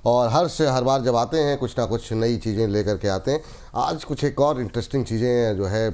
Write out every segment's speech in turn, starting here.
और हर बार जब आते हैं कुछ ना कुछ नई चीज़ें लेकर के आते हैं। आज कुछ एक और इंटरेस्टिंग चीज़ें जो है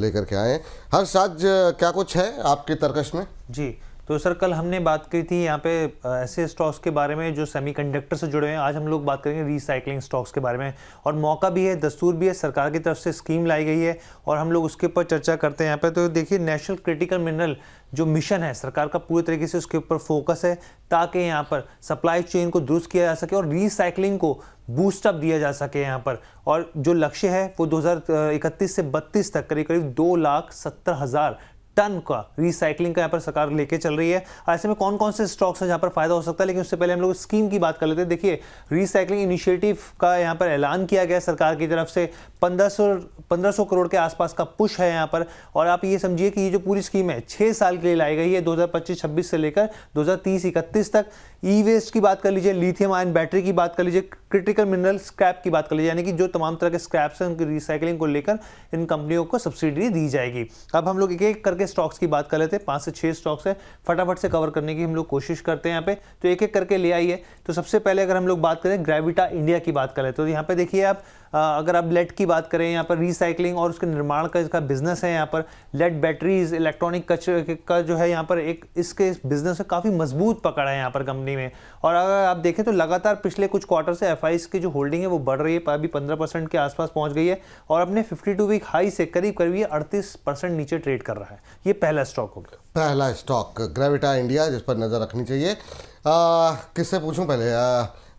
लेकर के आए हैं। हर्ष, आज क्या कुछ है आपके तर्कश में? जी, तो सर कल हमने बात की थी यहाँ पे ऐसे स्टॉक्स के बारे में जो सेमीकंडक्टर से जुड़े हैं। आज हम लोग बात करेंगे रीसाइक्लिंग स्टॉक्स के बारे में, और मौका भी है, दस्तूर भी है, सरकार की तरफ से स्कीम लाई गई है और हम लोग उसके ऊपर चर्चा करते हैं यहाँ पे। तो देखिए, नेशनल क्रिटिकल मिनरल जो मिशन है सरकार का, पूरे तरीके से उसके ऊपर फोकस है ताकि यहाँ पर सप्लाई चेन को दुरुस्त किया जा सके और रीसाइक्लिंग को बूस्ट अप दिया जा सके यहाँ पर। और जो लक्ष्य है वो 2031 से 32 तक करीब करीब 2,70,000 टन का रीसाइक्लिंग का यहाँ पर सरकार लेके चल रही है। ऐसे में कौन कौन से स्टॉक्स हैं जहाँ पर फायदा हो सकता है, लेकिन उससे पहले हम लोग स्कीम की बात कर लेते हैं। देखिए, रीसाइक्लिंग इनिशिएटिव का यहाँ पर ऐलान किया गया सरकार की तरफ से। 1500 करोड़ के आसपास का पुश है यहाँ पर। और आप ये समझिए कि ये जो पूरी स्कीम है 6 साल के लिए लाई गई है, 2025-26 से लेकर 2030-31 तक। ई वेस्ट की बात कर लीजिए, लिथियम आयन बैटरी की बात कर लीजिए, क्रिटिकल मिनरल स्क्रैप की बात कर लीजिए, यानी कि जो तमाम तरह के स्क्रैप्स हैं उनकी रीसाइक्लिंग को लेकर इन कंपनियों को सब्सिडी दी जाएगी। अब हम लोग एक एक करके स्टॉक्स की बात कर लेते हैं। 5 से 6 स्टॉक्स है, फटाफट से कवर करने की हम लोग कोशिश करते हैं यहाँ पे, तो एक एक करके ले आइए। तो सबसे पहले अगर हम लोग बात करें ग्रेविटा इंडिया की बात करें, तो यहाँ पे देखिए आप, अगर आप लेड की बात करें, यहाँ पर रीसाइक्लिंग और उसके निर्माण का इसका बिजनेस है। यहाँ पर लेड बैटरीज, इलेक्ट्रॉनिक कचरे का जो है यहाँ पर एक इसके बिजनेस में काफ़ी मजबूत पकड़ है यहाँ पर कंपनी में। और अगर आप देखें तो लगातार पिछले कुछ क्वार्टर से एफआईज की जो होल्डिंग है वो बढ़ रही है, अभी 15% के आसपास पहुंच गई है और अपने 52 वीक हाई से करीब करीब ये 38% नीचे ट्रेड कर रहा है। ये पहला स्टॉक हो गया। पहला स्टॉक ग्रेविटा इंडिया, जिस पर नज़र रखनी चाहिए। किससे पूछूं पहले?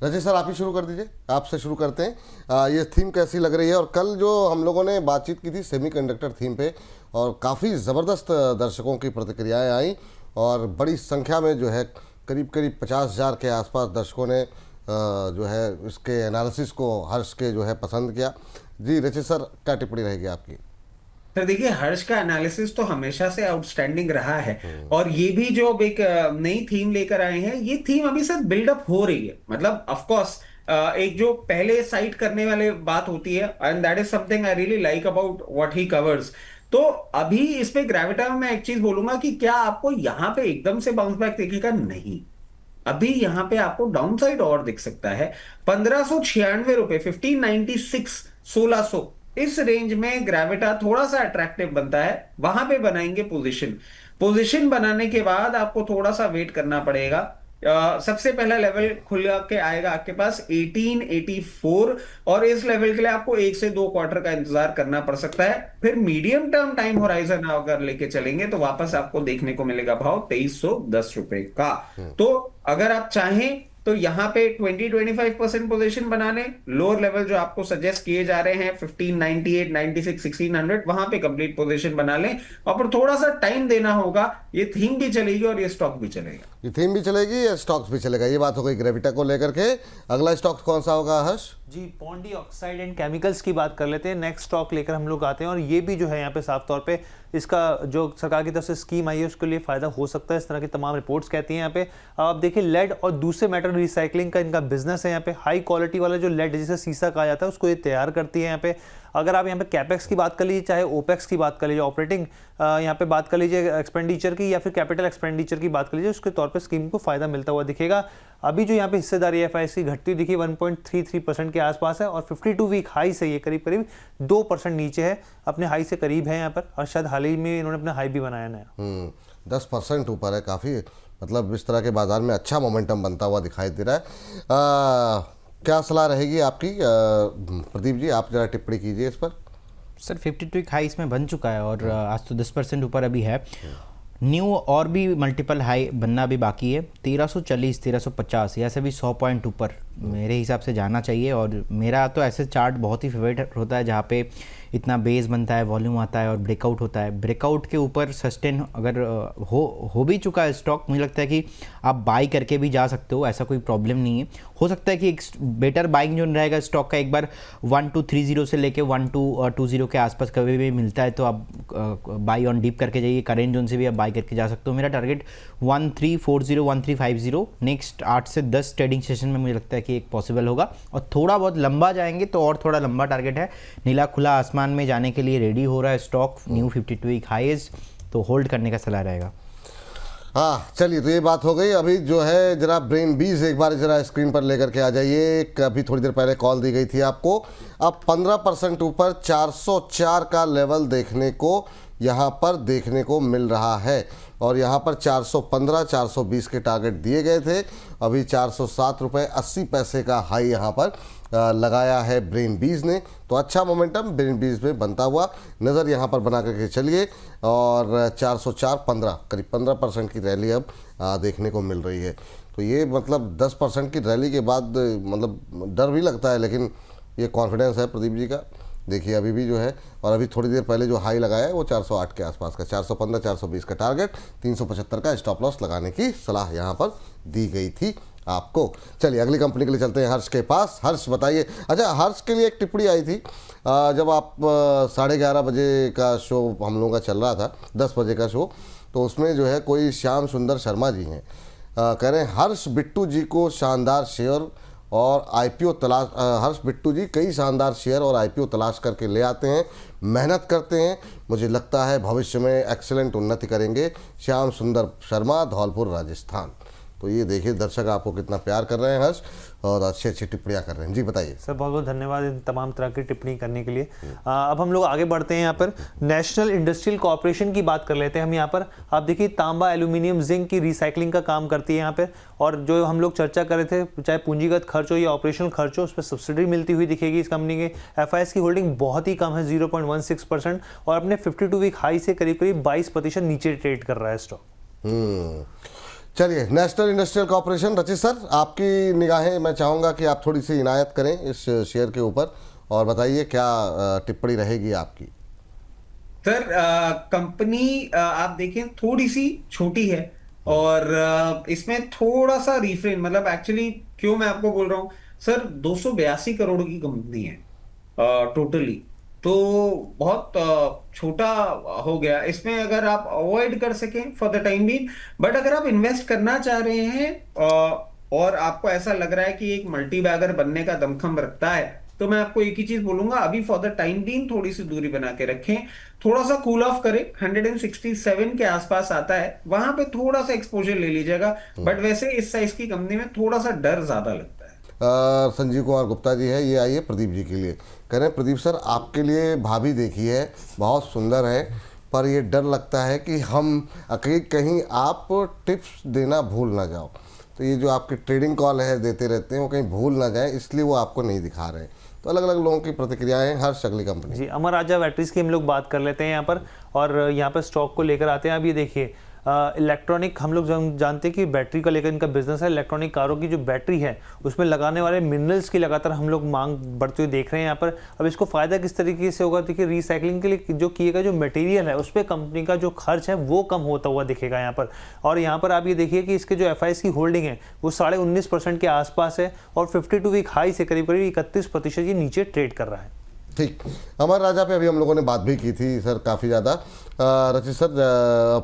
रजत सर, आप ही शुरू कर दीजिए, आपसे शुरू करते हैं। ये थीम कैसी लग रही है? और कल जो हम लोगों ने बातचीत की थी सेमीकंडक्टर थीम पे, और काफ़ी ज़बरदस्त दर्शकों की प्रतिक्रियाएं आई और बड़ी संख्या में जो है करीब 50,000 के आसपास दर्शकों ने जो है इसके एनालिसिस को हर्ष के जो है पसंद किया। जी रचित सर, क्या टिप्पणी रहेगी आपकी? तो देखिए, हर्ष का एनालिसिस तो हमेशा से आउटस्टैंडिंग रहा है, और ये भी जो एक नई थीम लेकर आए हैं, ये थीम अभी से बिल्डअप हो रही है। मतलब ऑफ कोर्स एक जो पहले साइट करने वाले बात होती है, and that is something I really like about what he covers. तो अभी इसमें ग्रेविटा में मैं एक चीज बोलूंगा कि क्या आपको यहां पे एकदम से बाउंस बैक दिखेगा? नहीं, अभी यहां पे आपको डाउन साइड और दिख सकता है। 1596 रुपए, 1596, 1600, इस रेंज में ग्रेविटा थोड़ा सा अट्रैक्टिव बनता है। वहां पे बनाएंगे पोजीशन बनाने के बाद आपको थोड़ा सा वेट करना पड़ेगा। सबसे पहला लेवल खुल के आएगा आपके पास 1884, और इस लेवल के लिए आपको 1 से 2 क्वार्टर का इंतजार करना पड़ सकता है। फिर मीडियम टर्म टाइम होराइजन अगर लेके चलेंगे तो वापस आपको देखने को मिलेगा भाव 2310 रुपए का। तो अगर आप चाहें तो यहां पे 20-25% पोजीशन बना लें। लोअर लेवल जो आपको सजेस्ट किए जा रहे हैं 1598, 96, 1600, वहां पे कंप्लीट पोजीशन बना लें, और फिर थोड़ा सा टाइम देना होगा। ये थीम भी चलेगी और ये स्टॉक भी चलेगा। ये थीम भी चलेगी, ये स्टॉक्स भी चलेगा। ये बात हो गई ग्रेविटा को लेकर के। अगला स्टॉक कौन सा होगा हर्ष? जी, पॉन्डी ऑक्साइड एंड केमिकल्स की बात कर लेते हैं। नेक्स्ट स्टॉक लेकर हम लोग आते हैं, और ये भी जो है यहाँ पे साफ तौर पे इसका जो सरकार की तरफ से स्कीम आई है उसके लिए फायदा हो सकता है, इस तरह की तमाम रिपोर्ट्स कहती हैं यहाँ पे। आप देखिए, लेड और दूसरे मेटल रिसाइकलिंग का इनका बिजनेस है यहाँ पे। हाई क्वालिटी वाला जो लेड जिसे सीसा कहा जाता है उसको ये तैयार करती है यहाँ पे। अगर आप यहाँ पे कैपेक्स की बात कर लीजिए, चाहे ओपेक्स की बात कर लीजिए, ऑपरेटिंग यहाँ पे बात कर लीजिए एक्सपेंडिचर की, या फिर कैपिटल एक्सपेंडिचर की बात कर लीजिए, उसके तौर पे स्कीम को फायदा मिलता हुआ दिखेगा। अभी जो यहाँ पे हिस्सेदारी एफआईएस की घटती हुई दिखी 1.33% के आसपास है, और 52 वीक हाई से ये करीब करीब 2% नीचे है, अपने हाई से करीब है यहाँ पर, और शायद हाल ही में इन्होंने अपना हाई भी बनाया नया। 10% ऊपर है, काफ़ी मतलब इस तरह के बाजार में अच्छा मोमेंटम बनता हुआ दिखाई दे रहा है। क्या सलाह रहेगी आपकी? प्रदीप जी, आप जरा टिप्पणी कीजिए इस पर। सर 52 हाई इसमें बन चुका है, और आज तो 10% ऊपर अभी है। न्यू और भी मल्टीपल हाई बनना भी बाकी है। 1340, 1350, या से भी 100 पॉइंट ऊपर मेरे हिसाब से जाना चाहिए। और मेरा तो ऐसे चार्ट बहुत ही फेवरेट होता है जहाँ पे इतना बेस बनता है, वॉल्यूम आता है और ब्रेकआउट होता है। ब्रेकआउट के ऊपर सस्टेन अगर हो भी चुका है स्टॉक, मुझे लगता है कि आप बाई करके भी जा सकते हो, ऐसा कोई प्रॉब्लम नहीं है। हो सकता है कि एक बेटर बाइंग जो रहेगा स्टॉक का, एक बार 1230 से लेके 1220 के आसपास कभी भी मिलता है तो आप बाई ऑन डीप करके जाइए। करेंट जोन से भी आप बाई करके जा सकते हो। मेरा टारगेट 1340, 1350 नेक्स्ट 8 से 10 ट्रेडिंग सेशन में मुझे लगता है कि एक पॉसिबल होगा। और थोड़ा बहुत लंबा जाएंगे तो और थोड़ा लंबा टारगेट है। नीला खुला आसमान में जाने के लिए रेडी हो रहा है स्टॉक, न्यू 52 वीक हाईज, तो होल्ड करने का सलाह रहेगा। हाँ चलिए, तो ये बात हो गई। अभी जो है जरा ब्रेन बीज एक बार जरा स्क्रीन पर लेकर के आ जाइए। अभी थोड़ी देर पहले कॉल दी गई थी आपको। अब 15% ऊपर 404 का लेवल देखने को यहाँ पर देखने को मिल रहा है, और यहाँ पर 415 420 के टारगेट दिए गए थे। अभी 407 रुपये 80 पैसे का हाई यहाँ पर लगाया है ब्रेन बीज ने। तो अच्छा मोमेंटम ब्रेन बीज में बनता हुआ नज़र यहाँ पर बना करके चलिए, और 404.15 करीब 15% की रैली अब देखने को मिल रही है। तो ये मतलब 10% की रैली के बाद मतलब डर भी लगता है, लेकिन ये कॉन्फिडेंस है प्रदीप जी का। देखिए अभी भी जो है, और अभी थोड़ी देर पहले जो हाई लगाया है वो 408 के आसपास का, 415 420 का टारगेट, 375 का स्टॉप लॉस लगाने की सलाह यहाँ पर दी गई थी आपको। चलिए अगली कंपनी के लिए चलते हैं हर्ष के पास। हर्ष बताइए। अच्छा, हर्ष के लिए एक टिप्पणी आई थी जब आप 11:30 बजे का शो हम लोगों का चल रहा था, 10 बजे का शो, तो उसमें जो है कोई श्याम सुंदर शर्मा जी हैं, कह रहे हैं हर्ष बिट्टू जी को शानदार शेयर और आईपीओ तलाश, हर्ष बिट्टू जी कई शानदार शेयर और आईपीओ तलाश करके ले आते हैं, मेहनत करते हैं, मुझे लगता है भविष्य में एक्सीलेंट उन्नति करेंगे। श्याम सुंदर शर्मा, धौलपुर, राजस्थान। तो ये देखिए दर्शक आपको कितना प्यार कर रहे हैं हर्ष, और अच्छी अच्छी टिप्पणियाँ कर रहे हैं। जी बताइए सर, बहुत बहुत धन्यवाद इन तमाम तरह की टिप्पणी करने के लिए। अब हम लोग आगे बढ़ते हैं। यहाँ पर नेशनल इंडस्ट्रियल कॉर्पोरेशन की बात कर लेते हैं हम। यहाँ पर आप देखिए तांबा, एल्यूमिनियम, जिंक की रिसाइकलिंग का काम करती है यहाँ पे, और जो हम लोग चर्चा कर रहे थे, चाहे पूंजीगत खर्च हो या ऑपरेशनल खर्च हो, उस पर सब्सिडी मिलती हुई दिखेगी इस कंपनी के। एफआईएस की होल्डिंग बहुत ही कम है, 0.16%, और अपने 52 वीक हाई से करीब करीब 22% नीचे ट्रेड कर रहा है स्टॉक। चलिए, नेशनल इंडस्ट्रियल कॉर्पोरेशन, रचित सर आपकी निगाहें मैं चाहूँगा कि आप थोड़ी सी इनायत करें इस शेयर के ऊपर, और बताइए क्या टिप्पणी रहेगी आपकी। सर कंपनी आप देखें थोड़ी सी छोटी है, और इसमें थोड़ा सा रिफ्रेन, मतलब एक्चुअली क्यों मैं आपको बोल रहा हूं सर, 282 करोड़ की कंपनी है टोटली, तो बहुत छोटा हो गया। इसमें अगर आप अवॉइड कर सकें for the time being, but अगर आप इन्वेस्ट करना चाह रहे हैं और आपको ऐसा लग रहा है कि एक मल्टी बैगर बनने का दमखम रखता है, तो मैं आपको एक ही चीज बोलूंगा, अभी फॉर द टाइम बीइंग थोड़ी सी दूरी बना के रखें, थोड़ा सा कूल ऑफ करें। 167 के आसपास आता है, वहां पे थोड़ा सा एक्सपोजर ले लीजिएगा, बट वैसे इस साइज की कंपनी में थोड़ा सा डर ज्यादा लगता है। संजीव कुमार गुप्ता जी है, ये आइए प्रदीप जी के लिए। कह रहे हैं प्रदीप सर आपके लिए भाभी देखी है, बहुत सुंदर है, पर ये डर लगता है कि हम कहीं आप टिप्स देना भूल ना जाओ। तो ये जो आपके ट्रेडिंग कॉल है देते रहते हैं, वो कहीं भूल ना जाए, इसलिए वो आपको नहीं दिखा रहे हैं। तो अलग अलग लोगों की प्रतिक्रियाएं हैं। हर अगली कंपनी जी, अमर राजा बैटरीज की हम लोग बात कर लेते हैं यहाँ पर, और यहाँ पर स्टॉक को लेकर आते हैं। अब ये देखिए इलेक्ट्रॉनिक, हम लोग जानते हैं कि बैटरी का लेकर इनका बिजनेस है। इलेक्ट्रॉनिक कारों की जो बैटरी है उसमें लगाने वाले मिनरल्स की लगातार हम लोग मांग बढ़ते हुए देख रहे हैं यहाँ पर। अब इसको फायदा किस तरीके से होगा, देखिए रिसाइकलिंग के लिए जो किएगा जो मटेरियल है उस पर कंपनी का जो खर्च है वो कम होता हुआ दिखेगा यहाँ पर। और यहाँ पर आप ये देखिए कि इसके जो एफआईएस की होल्डिंग है वो 19.5% के आसपास है, और 52 वीक हाई से करीब करीब 31% ये नीचे ट्रेड कर रहा है। ठीक, अमर राजा पे अभी हम लोगों ने बात भी की थी सर काफ़ी ज़्यादा। रचित सर,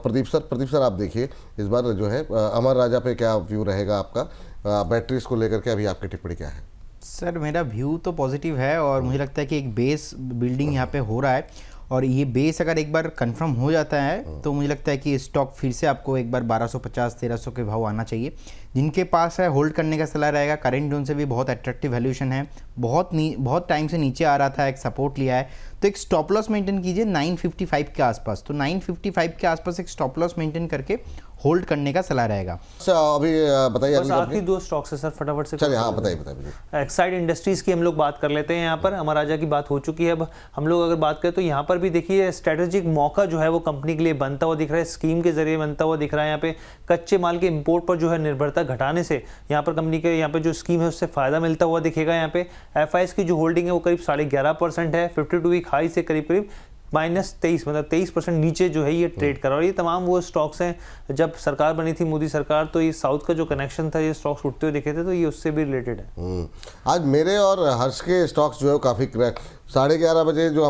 प्रदीप सर आप देखिए इस बार जो है अमर राजा पे क्या व्यू रहेगा आपका, बैटरीज को लेकर के अभी आपकी टिप्पणी क्या है। सर मेरा व्यू तो पॉजिटिव है, और मुझे लगता है कि एक बेस बिल्डिंग यहाँ पे हो रहा है, और ये बेस अगर एक बार कंफर्म हो जाता है तो मुझे लगता है कि स्टॉक फिर से आपको एक बार 1250-1300 के भाव आना चाहिए। जिनके पास है होल्ड करने का सलाह रहेगा। करेंट जोन से भी बहुत अट्रैक्टिव वैल्यूएशन है, बहुत टाइम से नीचे आ रहा था, एक सपोर्ट लिया है, तो एक स्टॉप लॉस मेंटेन कीजिए 955 के आसपास। तो 955 के आसपास एक स्टॉप लॉस मेंटेन करके होल्ड करने का सलाह रहेगा। अच्छा अभी बताइए बस आखिरी 2 स्टॉक्स है सर, फटाफट से। चलिए हाँ बताइए। एक्साइड इंडस्ट्रीज की हम लोग बात कर लेते हैं यहाँ पर। अमर राजा की बात हो चुकी है, अब हम लोग अगर बात करें तो यहाँ पर भी देखिए स्ट्रेटेजिक मौका जो है वो कंपनी के लिए बनता हुआ दिख रहा है, स्कीम के जरिए बनता हुआ दिख रहा है। यहाँ पे कच्चे माल के इंपोर्ट पर जो है निर्भरता घटाने से यहाँ पर कंपनी के यहाँ पे जो स्कीम है उससे फायदा मिलता हुआ दिखेगा। यहाँ पे एफआईएस की जो होल्डिंग है वो करीब 11.5% है, 52 वीक हाई से करीब करीब -23 मतलब 23% नीचे जो है ये ट्रेड कर रहा है। और ये तमाम वो स्टॉक्स हैं, जब सरकार बनी थी मोदी सरकार, तो ये साउथ का जो कनेक्शन था, ये स्टॉक्स उठते हुए दिखे थे, तो ये उससे भी रिलेटेड है। आज मेरे और हर्ष के स्टॉक्स जो है काफ़ी 11:30 बजे जो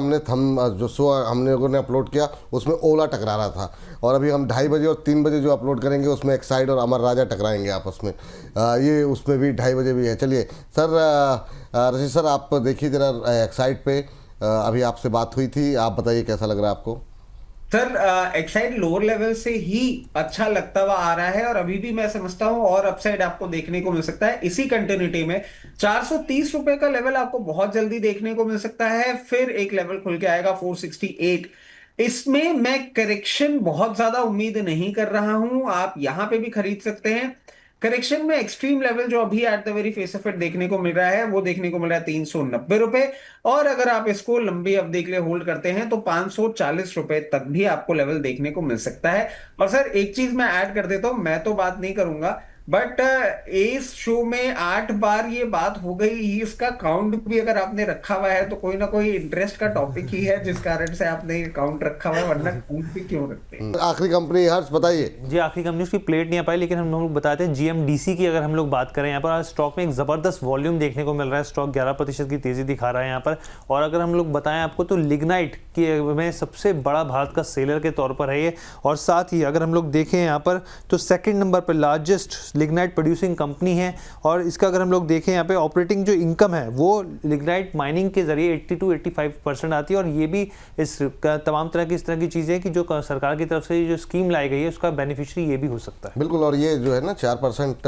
जो शो हम लोगों ने अपलोड किया उसमें ओला टकरा रहा था, और अभी हम 2:30 बजे और 3 बजे जो अपलोड करेंगे उसमें एक्साइड और अमर राजा टकराएंगे आपस में। ये उसमें भी 2:30 बजे भी है। चलिए सर, रशीद सर आप देखिए ज़रा एक्साइड पे, अभी आपसे बात हुई थी, आप बताइए कैसा लग रहा है आपको। सर एक्साइड लोअर लेवल से ही अच्छा लगता हुआ आ रहा है और अभी भी मैं समझता हूं और अपसाइड आपको देखने को मिल सकता है इसी कंटिन्यूटी में। 430 रुपए का लेवल आपको बहुत जल्दी देखने को मिल सकता है, फिर एक लेवल खुल के आएगा 468। इसमें मैं करेक्शन बहुत ज्यादा उम्मीद नहीं कर रहा हूं, आप यहां पे भी खरीद सकते हैं। करेक्शन में एक्सट्रीम लेवल जो अभी at the very face of it देखने को मिल रहा है वो देखने को मिल रहा है 390 रुपए, और अगर आप इसको लंबी अवधि के लिए होल्ड करते हैं तो 540 रुपए तक भी आपको लेवल देखने को मिल सकता है। और सर एक चीज मैं ऐड कर देता हूं, मैं तो बात नहीं करूंगा बट इस शो में 8 बार ये बात हो गई, इसका काउंट भी अगर आपने रखा हुआ है तो कोई ना कोई इंटरेस्ट का टॉपिक ही है जिस कारण से आपने ये काउंट रखा हुआ है, वरना काउंट भी क्यों रखते हैं। आखिरी कंपनी हर्ष बताइए। जी आखिरी कंपनी उसकी प्लेट नहीं आ पाई, लेकिन हम लोग बताते हैं GMDC की अगर हम लोग बात करें यहाँ पर आज स्टॉक में एक ज़बरदस्त वॉल्यूम देखने को मिल रहा है, स्टॉक 11% की तेज़ी दिखा रहा है यहाँ पर। और अगर हम लोग बताएं आपको तो लिग्नाइट में सबसे बड़ा भारत का सेलर के तौर पर है ये, और साथ ही अगर हम लोग देखें यहाँ पर तो सेकेंड नंबर पर लार्जेस्ट लिग्नाइट प्रोड्यूसिंग कंपनी है। और इसका अगर हम लोग देखें यहाँ पे ऑपरेटिंग जो इनकम है वो लिग्नाइट माइनिंग के जरिए 80 to 85% आती है, और ये भी इस तमाम तरह की इस तरह की चीज़ें कि जो सरकार की तरफ से जो स्कीम लाई गई है उसका बेनिफिशियरी ये भी हो सकता है। बिल्कुल, और ये जो है ना 4%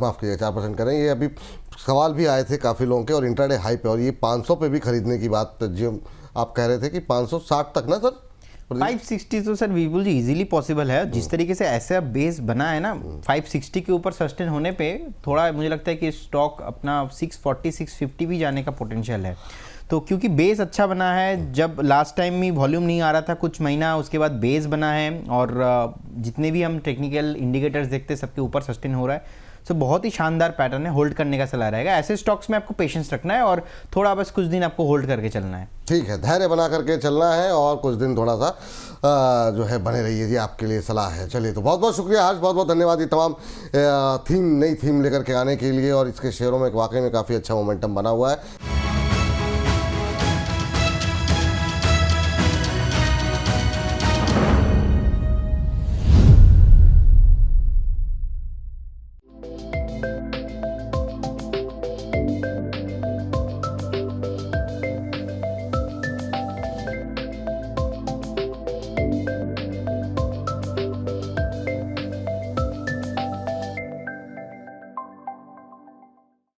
माफ़ कीजिए 4% करें, ये अभी सवाल भी आए थे काफ़ी लोगों के और इंट्राडे हाई पे, और ये 500 पे भी खरीदने की बात जो आप कह रहे थे कि 560 तक ना सर 560 तो सर विपुल जी इजीली पॉसिबल है। जिस तरीके से ऐसा बेस बना है ना 560 के ऊपर सस्टेन होने पे थोड़ा मुझे लगता है कि स्टॉक अपना 640 650 भी जाने का पोटेंशियल है। तो क्योंकि बेस अच्छा बना है, जब लास्ट टाइम भी वॉल्यूम नहीं आ रहा था कुछ महीना, उसके बाद बेस बना है और जितने भी हम टेक्निकल इंडिकेटर्स देखते हैं सबके ऊपर सस्टेन हो रहा है। सो बहुत ही शानदार पैटर्न है, होल्ड करने का सलाह रहेगा। ऐसे स्टॉक्स में आपको पेशेंस रखना है और थोड़ा बस कुछ दिन आपको होल्ड करके चलना है। ठीक है, धैर्य बना करके चलना है और कुछ दिन थोड़ा सा जो है बने रहिए, ये आपके लिए सलाह है। चलिए, तो बहुत बहुत शुक्रिया हर्ष, बहुत बहुत धन्यवाद ये तमाम नई थीम लेकर के आने के लिए, और इसके शेयरों में वाकई में काफ़ी अच्छा मोमेंटम बना हुआ है।